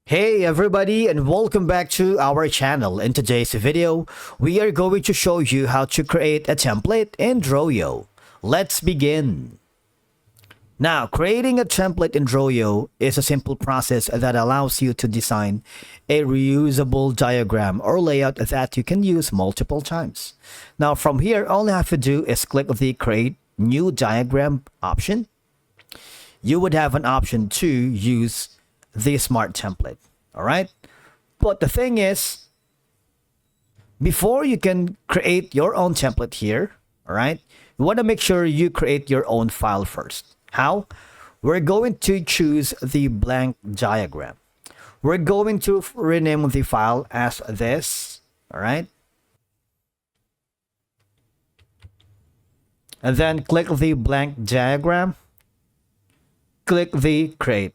Hey everybody, and welcome back to our channel. In today's video, we are going to show you how to create a template in Droyo. Let's begin. Now, creating a template in Droyo is a simple process that allows you to design a reusable diagram or layout that you can use multiple times. Now, from here, all you have to do is click the Create New Diagram option. You would have an option to use the smart template. All right. But the thing is, before you can create your own template here, all right, you want to make sure you create your own file first. How? We're going to choose the blank diagram. We're going to rename the file as this. All right. And then click the blank diagram. Click the create.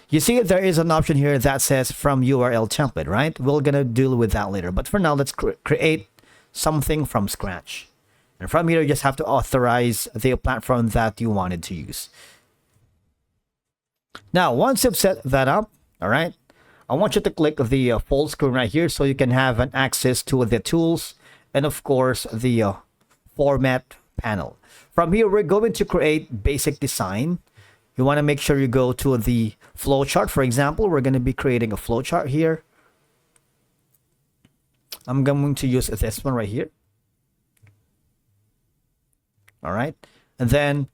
You see there is an option here that says from URL template, right? We're gonna deal with that later, but for now let's create something from scratch. And from here you just have to authorize the platform that you wanted to use. Now once you've set that up, all right, I want you to click the full screen right here so you can have an access to the tools and of course the format panel. From here we're going to create basic design. You want to make sure you go to the flowchart. For example, we're going to be creating a flowchart here. I'm going to use this one right here. All right. And then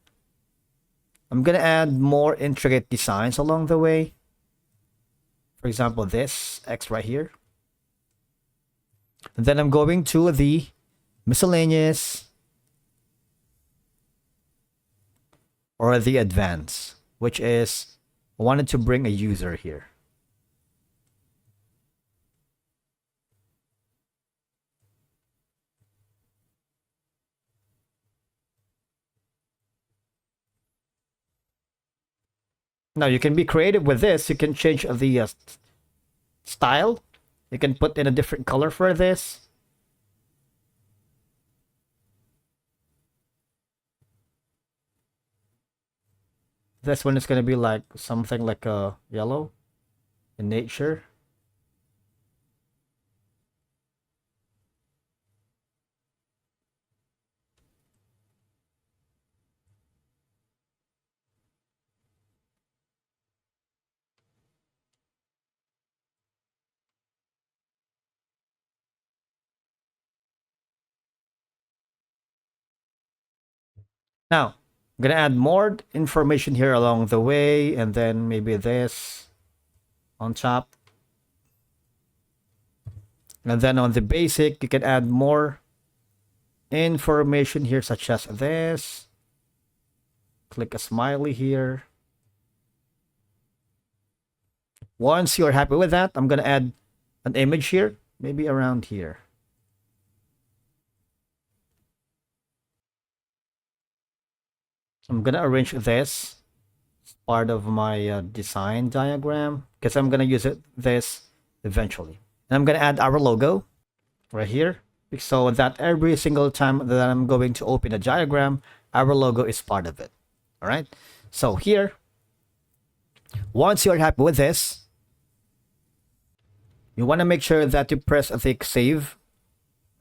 I'm going to add more intricate designs along the way. For example, this X right here. And then I'm going to the miscellaneous or the advanced, which is I wanted to bring a user here. Now you can be creative with this. You can change the style. You can put in a different color for this. This one is going to be like something like a yellow in nature. Now, I'm gonna add more information here along the way, and then maybe this on top. And then on the basic, you can add more information here, such as this. Click a smiley here. Once you're happy with that, I'm gonna add an image here, maybe around here. I'm gonna arrange this as part of my design diagram because I'm gonna use this eventually. And I'm gonna add our logo right here so that every single time that I'm going to open a diagram, our logo is part of it. All right. So here, once you're happy with this, you want to make sure that you press the save.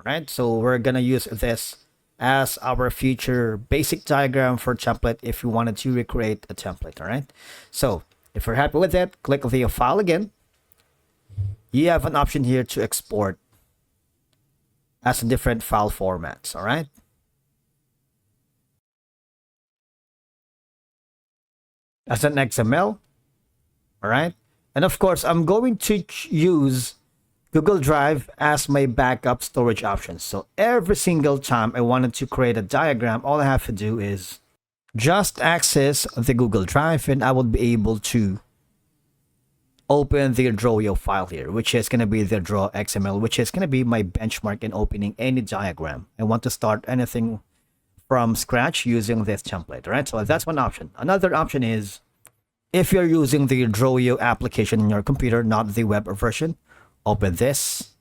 Right. So we're gonna use this as our future basic diagram for template if you wanted to recreate a template. All right. So if you're happy with it, click the file again. You have an option here to export as different file formats. All right. As an XML. All right. And of course, I'm going to use Google Drive as my backup storage option. So every single time I wanted to create a diagram, all I have to do is just access the Google Drive and I will be able to open the Droyo file here, which is going to be the Draw XML, which is going to be my benchmark in opening any diagram. I want to start anything from scratch using this template, right? So that's one option. Another option is if you're using the Droyo application in your computer, not the web version, open this.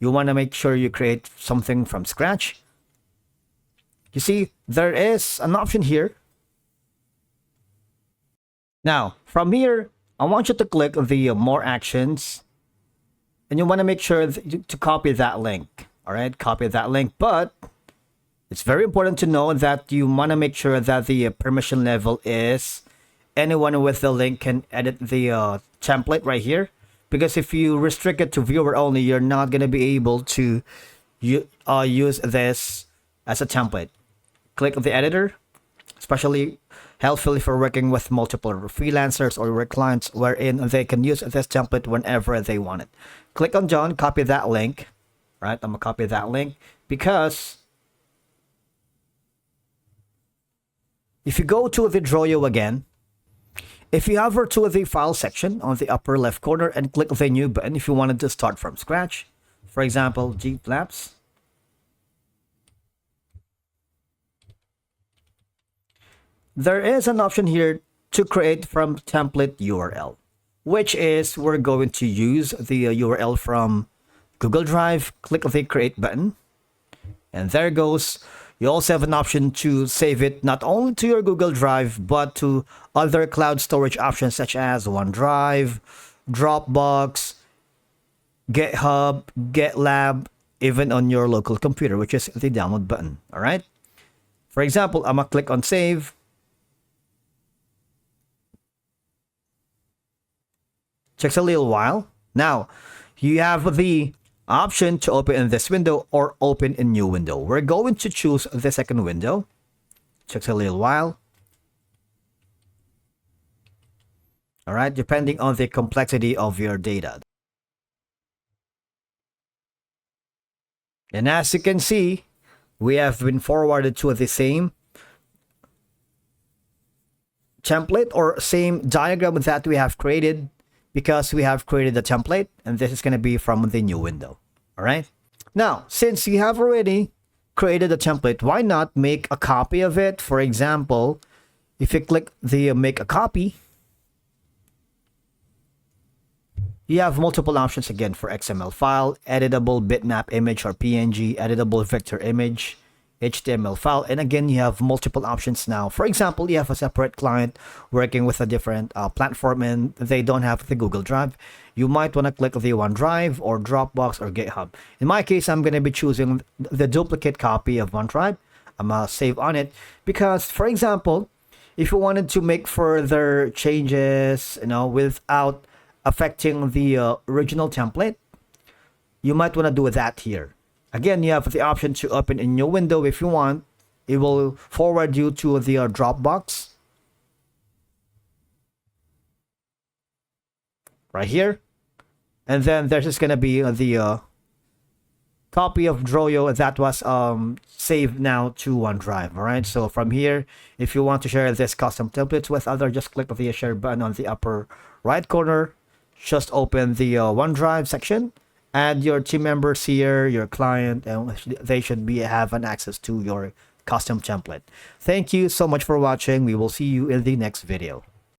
You want to make sure you create something from scratch. You see, there is an option here. Now, from here, I want you to click the more actions, and you want to make sure to copy that link. All right, copy that link, but it's very important to know that you want to make sure that the permission level is anyone with the link can edit the template right here. Because if you restrict it to viewer only, you're not going to be able to use this as a template. Click the editor, especially helpful if you're working with multiple freelancers or your clients wherein they can use this template whenever they want it. Click on done, copy that link. Right, I'm gonna copy that link because if you go to the Droyo again, if you hover to the file section on the upper left corner and click the new button, if you wanted to start from scratch, for example, GFlaps, there is an option here to create from template URL, which is we're going to use the URL from Google Drive. Click the create button, and there it goes. You also have an option to save it not only to your Google Drive, but to other cloud storage options such as OneDrive, Dropbox, GitHub, GitLab, even on your local computer, which is the download button. All right. For example, I'm gonna click on save. Takes a little while. Now, you have the option to open in this window or open a new window. We're going to choose the second window. Takes a little while. All right, depending on the complexity of your data. And as you can see, we have been forwarded to the same template or same diagram that we have created, because we have created a template, and this is going to be from the new window. All right. Now, since you have already created a template, why not make a copy of it? For example, if you click the make a copy, you have multiple options again for XML file, editable bitmap image or PNG, editable vector image, HTML file, and again you have multiple options now. For example, you have a separate client working with a different platform and they don't have the Google Drive. You might want to click the OneDrive or Dropbox or GitHub. In my case, I'm going to be choosing the duplicate copy of OneDrive. I'm gonna save on it because, for example, if you wanted to make further changes, without affecting the original template, you might want to do that here. Again, you have the option to open a new window if you want. It will forward you to the Dropbox. Right here. And then there's just going to be the copy of Droyo that was saved now to OneDrive. All right. So from here, if you want to share this custom templates with others, just click the share button on the upper right corner. Just open the OneDrive section. Add your team members here, your client, and they should have an access to your custom template. Thank you so much for watching. We will see you in the next video.